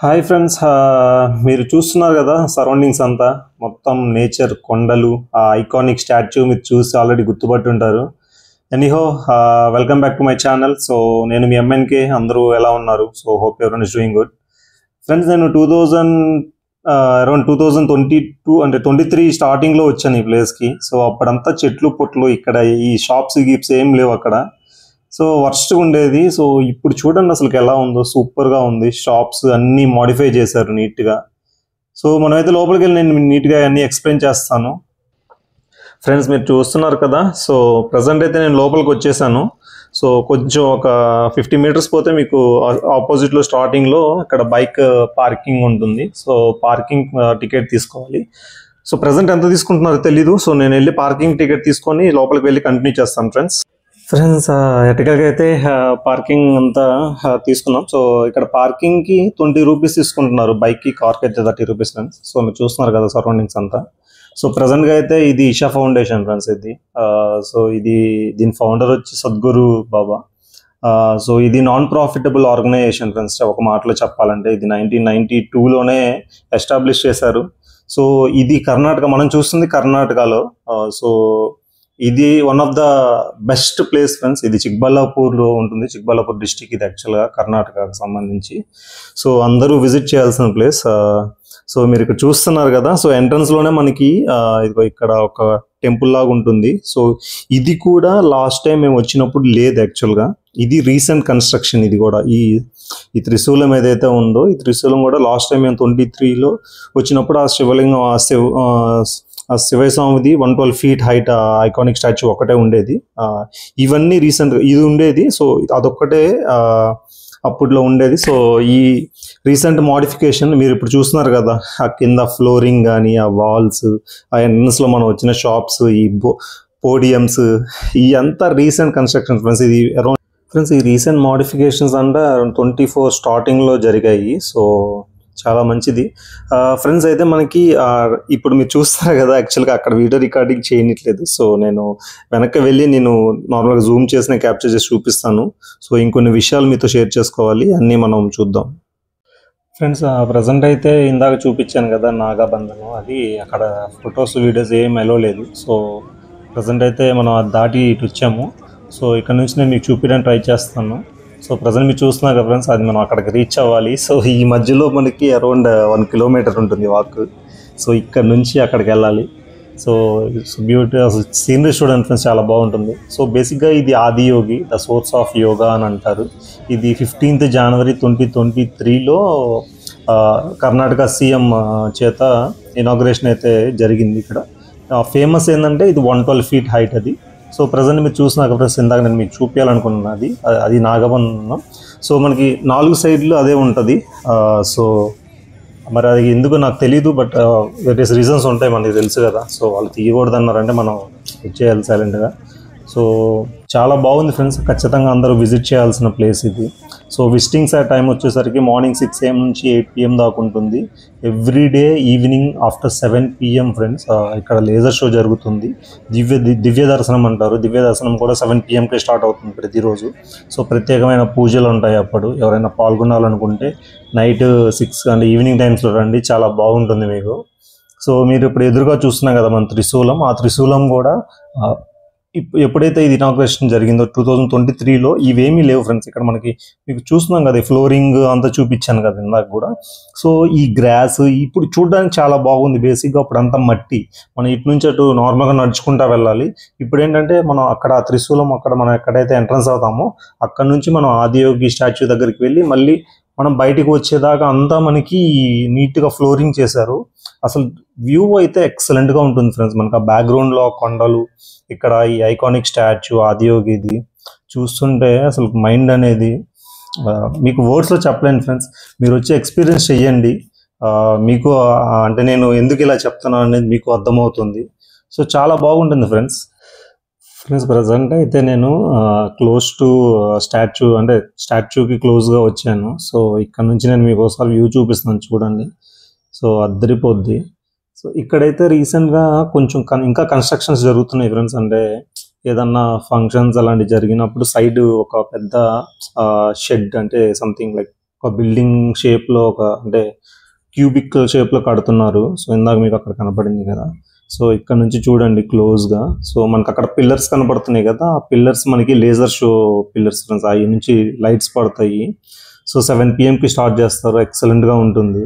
Hi friends, మీరు చూస్తున్నారు కదా సరౌండింగ్స్ అంతా మొత్తం నేచర్, కొండలు, ఆ ఐకానిక్ స్టాచ్యూ మీరు చూసి ఆల్రెడీ గుర్తుపట్టి ఉంటారు. Anyhow, welcome back to my channel. So నేను మీ ఎంఎన్కే. అందరూ ఎలా ఉన్నారు? So hope everyone is doing good. Friends, నేను అరౌండ్ 2022 అంటే 23 స్టార్టింగ్లో వచ్చాను ఈ ప్లేస్కి. సో అప్పుడంతా చెట్లు పొట్లు, ఇక్కడ ఈ షాప్స్ గిప్స్ ఏం లేవు అక్కడ. సో వర్స్ట్గా ఉండేది. సో ఇప్పుడు చూడండి అసలు ఎలా ఉందో, సూపర్గా ఉంది. షాప్స్ అన్నీ మాడిఫై చేశారు నీట్గా. సో మనమైతే లోపలికి వెళ్ళి నేను నీట్గా అన్నీ ఎక్స్ప్లెయిన్ చేస్తాను. ఫ్రెండ్స్, మీరు చూస్తున్నారు కదా. సో ప్రజెంట్ అయితే నేను లోపలికి వచ్చేసాను. సో కొంచెం ఒక 50 మీటర్స్ పోతే మీకు ఆపోజిట్లో స్టార్టింగ్లో ఇక్కడ బైక్ పార్కింగ్ ఉంటుంది. సో పార్కింగ్ టికెట్ తీసుకోవాలి. సో ప్రజెంట్ ఎంత తీసుకుంటున్నారో తెలీదు. సో నేను వెళ్ళి పార్కింగ్ టికెట్ తీసుకొని లోపలికి వెళ్ళి కంటిన్యూ చేస్తాను ఫ్రెండ్స్. ఎటికల్గా అయితే పార్కింగ్ అంతా తీసుకున్నాం. సో ఇక్కడ పార్కింగ్కి 20 రూపీస్ తీసుకుంటున్నారు, బైక్కి, కార్కి అయితే 30 రూపీస్ ఫ్రెండ్స్. సో మీరు చూస్తున్నారు కదా సరౌండింగ్స్ అంతా. సో ప్రజెంట్గా అయితే ఇది ఇషా ఫౌండేషన్ ఫ్రెండ్స్. ఇది సో దీని ఫౌండర్ వచ్చి సద్గురు బాబా. సో ఇది నాన్ ప్రాఫిటబుల్ ఆర్గనైజేషన్ ఫ్రెండ్స్. ఒక మాటలో చెప్పాలంటే ఇది 1992లోనే ఎస్టాబ్లిష్ చేశారు. సో ఇది కర్ణాటక, మనం చూస్తుంది కర్ణాటకలో. సో ఇది one of the best place friends. ఇది చిక్బల్లాపూర్లో ఉంటుంది. చిక్బల్లాపూర్ డిస్టిక్ ఇది యాక్చువల్గా కర్ణాటకకు సంబంధించి. సో అందరూ విజిట్ చేయాల్సిన ప్లేస్. సో మీరు ఇక్కడ చూస్తున్నారు కదా. సో ఎంట్రన్స్లోనే మనకి ఇదిగో ఇక్కడ ఒక టెంపుల్ లాగా ఉంటుంది. సో ఇది కూడా లాస్ట్ టైం మేము వచ్చినప్పుడు లేదు యాక్చువల్గా. ఇది రీసెంట్ కన్స్ట్రక్షన్. ఇది కూడా ఈ త్రిశూలం ఏదైతే ఉందో, ఈ త్రిశూలం కూడా లాస్ట్ టైం మేము 23లో వచ్చినప్పుడు ఆ శివలింగం, ఆ శివయ్య స్వామిది 112 feet హైట్ ఐకానిక్ స్టాచ్యూ ఒకటే ఉండేది. ఇవన్నీ రీసెంట్గా ఇది ఉండేది. సో అదొక్కటే అప్పట్లో ఉండేది. సో ఈ రీసెంట్ మోడిఫికేషన్ మీరు ఇప్పుడు చూస్తున్నారు కదా. ఆ కింద ఫ్లోరింగ్ కానీ, ఆ వాల్స్, ఆ ఎంట్రన్స్లో మనం వచ్చిన షాప్స్, ఈ పోడియమ్స్, ఈ అంతా రీసెంట్ కన్స్ట్రక్షన్ ఫ్రెండ్స్. ఇది అరౌండ్ ఫ్రెండ్స్ ఈ రీసెంట్ మోడిఫికేషన్స్ అంటే అరౌండ్ 24 స్టార్టింగ్లో జరిగాయి. సో చాలా మంచిది ఫ్రెండ్స్. అయితే మనకి ఇప్పుడు మీరు చూస్తారు కదా, యాక్చువల్గా అక్కడ వీడియో రికార్డింగ్ చేయట్లేదు. సో నేను వెనక్కి వెళ్ళి నేను నార్మల్గా జూమ్ చేసి నేను క్యాప్చర్ చేసి చూపిస్తాను. సో ఇంకొన్ని విషయాలు మీతో షేర్ చేసుకోవాలి, అన్నీ మనం చూద్దాం ఫ్రెండ్స్. ప్రజెంట్ అయితే ఇందాక చూపించాను కదా నాగాబంధనం, అది అక్కడ ఫొటోస్ వీడియోస్ ఏం ఎలో లేదు. సో ప్రజెంట్ అయితే మనం దాటి ఇటు వచ్చాము. సో ఇక్కడ నుంచి నేను మీకు చూపించడానికి ట్రై చేస్తాను. సో ప్రజెంట్ మీరు చూస్తున్నారు కదా ఫ్రెండ్స్, అది మనం అక్కడికి రీచ్ అవ్వాలి. సో ఈ మధ్యలో మనకి అరౌండ్ 1 కిలోమీటర్ ఉంటుంది వాక్. సో ఇక్కడ నుంచి అక్కడికి వెళ్ళాలి. సో బ్యూటీ సీనరీ చూడండి ఫ్రెండ్స్, చాలా బాగుంటుంది. సో బేసిక్గా ఇది Adiyogi, the source of yoga అని అంటారు. ఇది 15th January 2023లో కర్ణాటక సీఎం చేత ఇనాగ్రేషన్ అయితే జరిగింది. ఇక్కడ ఫేమస్ ఏంటంటే ఇది 112 feet హైట్ అది. సో ప్రజెంట్ మీరు చూసిన ఫ్రెండ్స్, ఇందాక నేను మీకు చూపించాలనుకున్నది అది నాగబంధనం. సో మనకి 4 సైడ్లు అదే ఉంటుంది. సో మరి అది ఎందుకు నాకు తెలీదు, బట్ వేరియస్ రీజన్స్ ఉంటాయి, మనకి తెలుసు కదా. సో వాళ్ళు తీయకూడదు అన్నారంటే మనం వచ్చేయాలి సైలెంట్గా. సో చాలా బాగుంది ఫ్రెండ్స్, ఖచ్చితంగా అందరూ విజిట్ చేయాల్సిన ప్లేస్ ఇది. సో విజిటింగ్ టైం వచ్చేసరికి మార్నింగ్ 6 AM నుంచి 8 PM దాకా ఉంటుంది. Everyday evening after 7 PM friends ఇక్కడ లేజర్ షో జరుగుతుంది. దివ్య దర్శనం అంటారు. దివ్య దర్శనం కూడా 7 PMకే స్టార్ట్ అవుతుంది ప్రతిరోజు. సో ప్రత్యేకమైన పూజలు ఉంటాయి. అప్పుడు ఎవరైనా పాల్గొనాలనుకుంటే నైట్ 6 అంటే ఈవినింగ్ టైమ్స్లో రండి, చాలా బాగుంటుంది మీకు. సో మీరు ఇప్పుడు ఎదురుగా చూస్తున్నాం కదా మన త్రిశూలం. ఆ త్రిశూలం కూడా ఎప్పుడైతే ఇది ఇనాగ్రేషన్ జరిగిందో 2023లో ఇవేమీ లేవు ఫ్రెండ్స్. ఇక్కడ మీకు చూస్తున్నాం కదా, ఫ్లోరింగ్ అంతా చూపించాను కదా ఇందాక కూడా. సో ఈ గ్రాస్ ఇప్పుడు చూడడానికి చాలా బాగుంది. బేసిక్గా అప్పుడు అంతా మట్టి, మనం ఇటు నుంచి అటు నార్మల్గా నడుచుకుంటా వెళ్ళాలి. ఇప్పుడు ఏంటంటే మనం అక్కడ త్రిశూలం, అక్కడ మనం ఎక్కడైతే ఎంట్రన్స్ అవుతామో అక్కడ నుంచి మనం ఆదియోగి స్టాచ్యూ దగ్గరికి వెళ్ళి మళ్ళీ మనం బయటికి వచ్చేదాకా అంతా మనకి నీట్గా ఫ్లోరింగ్ చేశారు. అసలు వ్యూ అయితే ఎక్సలెంట్గా ఉంటుంది ఫ్రెండ్స్. మనకు ఆ బ్యాక్గ్రౌండ్లో కొండలు, ఇక్కడ ఈ ఐకానిక్ స్టాచ్యూ ఆదియోగిది చూస్తుంటే అసలు మైండ్ అనేది మీకు వర్డ్స్లో చెప్పలేను ఫ్రెండ్స్. మీరు వచ్చి ఎక్స్పీరియన్స్ చెయ్యండి. మీకు అంటే నేను ఎందుకు ఇలా చెప్తాను అనేది మీకు అర్థమవుతుంది. సో చాలా బాగుంటుంది ఫ్రెండ్స్. ప్రజెంట్ అయితే నేను క్లోజ్ టు స్టాచ్యూ, అంటే స్టాచ్యూకి క్లోజ్గా వచ్చాను. సో ఇక్కడ నుంచి నేను మీకు ఒకసారి వ్యూ చూపిస్తున్నాను చూడండి. సో అద్దరిపోద్ది. సో ఇక్కడైతే రీసెంట్గా కొంచెం ఇంకా కన్స్ట్రక్షన్స్ జరుగుతున్నాయి ఫ్రెండ్స్. అంటే ఏదన్నా ఫంక్షన్స్ అలాంటివి జరిగినప్పుడు సైడ్ ఒక పెద్ద షెడ్, అంటే సంథింగ్ లైక్ ఒక బిల్డింగ్ షేప్లో అంటే క్యూబిక్ షేప్లో కడుతున్నారు. సో ఇందాక మీకు అక్కడ కనపడింది కదా. సో ఇక్కడ నుంచి చూడండి క్లోజ్గా. సో మనకు అక్కడ పిల్లర్స్ కనపడుతున్నాయి కదా, ఆ పిల్లర్స్ మనకి లేజర్ షో పిల్లర్స్ ఫ్రెండ్స్. అవి నుంచి లైట్స్ పడతాయి. సో 7 PM స్టార్ట్ చేస్తారు. ఎక్సలెంట్గా ఉంటుంది.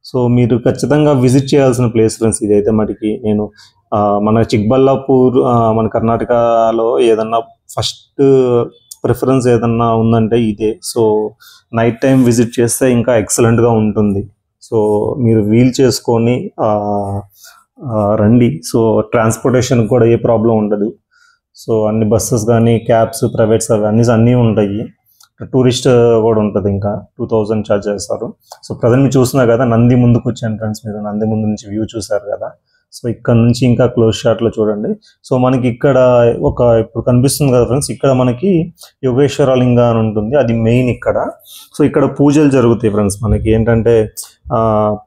సో మీరు ఖచ్చితంగా విజిట్ చేయాల్సిన ప్లేస్ ఫ్రెండ్స్ ఇదైతే. మటుకి నేను మన చిక్బల్లాపూర్ మన కర్ణాటకలో ఏదన్నా ఫస్ట్ ప్రిఫరెన్స్ ఏదన్నా ఉందంటే ఇదే. సో నైట్ టైం విజిట్ చేస్తే ఇంకా ఎక్సలెంట్గా ఉంటుంది. సో మీరు వీల్ చేసుకొని రండి. సో ట్రాన్స్పోర్టేషన్ కూడా ఏ ప్రాబ్లం ఉండదు. సో అన్ని బస్సెస్ కానీ క్యాబ్స్ ప్రైవేట్స్ అన్నీ ఉంటాయి. టూరిస్ట్ కూడా ఉంటుంది. ఇంకా 2000 ఛార్జ్ చేస్తారు. సో ప్రజెంట్ మీరు చూస్తున్నారు కదా, నంది ముందుకు వచ్చాను ఫ్రెండ్స్. మీరు నంది ముందు నుంచి వ్యూ చూసారు కదా. సో ఇక్కడ నుంచి ఇంకా క్లోజ్ షాట్లో చూడండి. సో మనకి ఇక్కడ ఇప్పుడు కనిపిస్తుంది కదా ఫ్రెండ్స్, ఇక్కడ మనకి యోగేశ్వర లింగ అని ఉంటుంది. అది మెయిన్ ఇక్కడ. సో ఇక్కడ పూజలు జరుగుతాయి ఫ్రెండ్స్. మనకి ఏంటంటే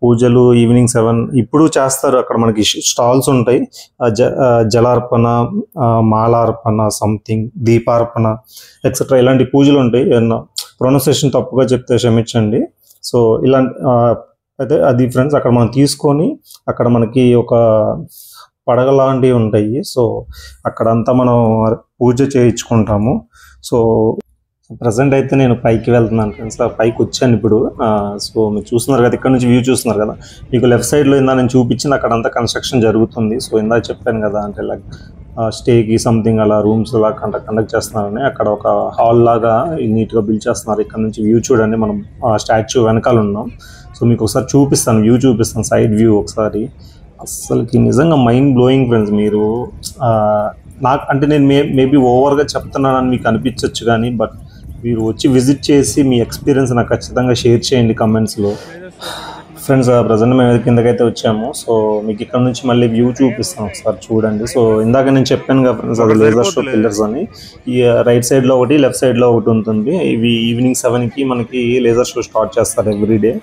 పూజలు ఈవినింగ్ 7 ఇప్పుడు చేస్తారు. అక్కడ మనకి స్టాల్స్ ఉంటాయి. జలార్పణ, మాలార్పణ, సంథింగ్ దీపార్పణ ఎక్సెట్రా ఇలాంటి పూజలు ఉంటాయి. ప్రొనౌన్సియేషన్ తప్పుగా చెప్తే క్షమించండి. సో ఇలాంటి అయితే అది ఫ్రెండ్స్ అక్కడ మనం తీసుకొని అక్కడ మనకి ఒక పడగ లాంటివి ఉంటాయి. సో అక్కడంతా మనం పూజ చేయించుకుంటాము. సో ప్రజెంట్ అయితే నేను పైకి వెళ్తున్నాను ఫ్రెండ్స్. పైకి వచ్చాను ఇప్పుడు. సో మీరు చూస్తున్నారు కదా, ఇక్కడ నుంచి వ్యూ చూస్తున్నారు కదా. మీకు లెఫ్ట్ సైడ్లో ఇందా నేను చూపించింది అక్కడంతా కన్స్ట్రక్షన్ జరుగుతుంది. సో ఇందాక చెప్పాను కదా, అంటే లైక్ స్టేకి సంథింగ్ అలా రూమ్స్ అలా కండక్ట్ చేస్తున్నారని. అక్కడ ఒక హాల్ లాగా నీట్గా బిల్డ్ చేస్తున్నారు. ఇక్కడ నుంచి వ్యూ చూడండి. మనం స్టాచ్యూ వెనకాల ఉన్నాం. సో మీకు ఒకసారి చూపిస్తాను, వ్యూ చూపిస్తాను, సైడ్ వ్యూ ఒకసారి. అసలుకి నిజంగా మైండ్ బ్లోయింగ్ ఫ్రెండ్స్. మీరు నాకు అంటే నేను మేబీ ఓవర్గా చెప్తున్నానని మీకు అనిపించవచ్చు కానీ, బట్ మీరు వచ్చి విజిట్ చేసి మీ ఎక్స్పీరియన్స్ నాకు ఖచ్చితంగా షేర్ చేయండి కమెంట్స్లో. ఫ్రెండ్స్ ప్రజెంట్ మేము కిందకైతే వచ్చాము. సో మీకు ఇక్కడ నుంచి మళ్ళీ వ్యూ చూపిస్తాను, ఒకసారి చూడండి. సో ఇందాక నేను చెప్పాను కదా ఫ్రెండ్స్, అది లేజర్ షో పిల్లర్స్ అని. ఈ రైట్ సైడ్లో ఒకటి, లెఫ్ట్ సైడ్లో ఒకటి ఉంటుంది. ఇవి ఈవినింగ్ 7కి మనకి లేజర్ షో స్టార్ట్ చేస్తారు ఎవ్రీడే.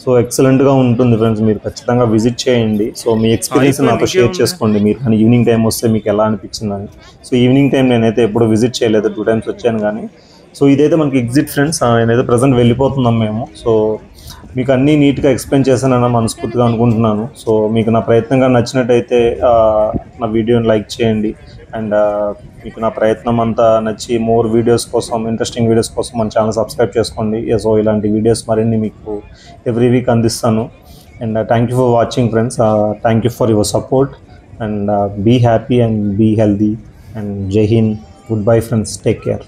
సో ఎక్సలెంట్గా ఉంటుంది ఫ్రెండ్స్. మీరు ఖచ్చితంగా విజిట్ చేయండి. సో మీ ఎక్స్పీరియన్స్ నాతో షేర్ చేసుకోండి. మీరు కానీ ఈవినింగ్ టైం వస్తే మీకు ఎలా అనిపించిందని. సో ఈవినింగ్ టైం నేనైతే ఎప్పుడు విజిట్ చేయలేదు, 2 times వచ్చాను కానీ. సో ఇదైతే మనకి ఎగ్జిట్ ఫ్రెండ్స్. నేనైతే ప్రజెంట్ వెళ్ళిపోతున్నాం మేము. సో మీకు అన్నీ నీట్గా ఎక్స్ప్లెయిన్ చేశానని మనస్ఫూర్తిగా అనుకుంటున్నాను. సో మీకు నా ప్రయత్నంగా నచ్చినట్టయితే నా వీడియోని లైక్ చేయండి. అండ్ మీకు నా ప్రయత్నం అంతా నచ్చి మోర్ వీడియోస్ కోసం, ఇంట్రెస్టింగ్ వీడియోస్ కోసం మన ఛానల్ సబ్స్క్రైబ్ చేసుకోండి. సో ఇలాంటి వీడియోస్ మరిన్ని మీకు ఎవ్రీ వీక్ అందిస్తాను. And thank you for watching friends. Thank you for your support. And be happy and be healthy. And Jai Hind. Goodbye friends. Take care.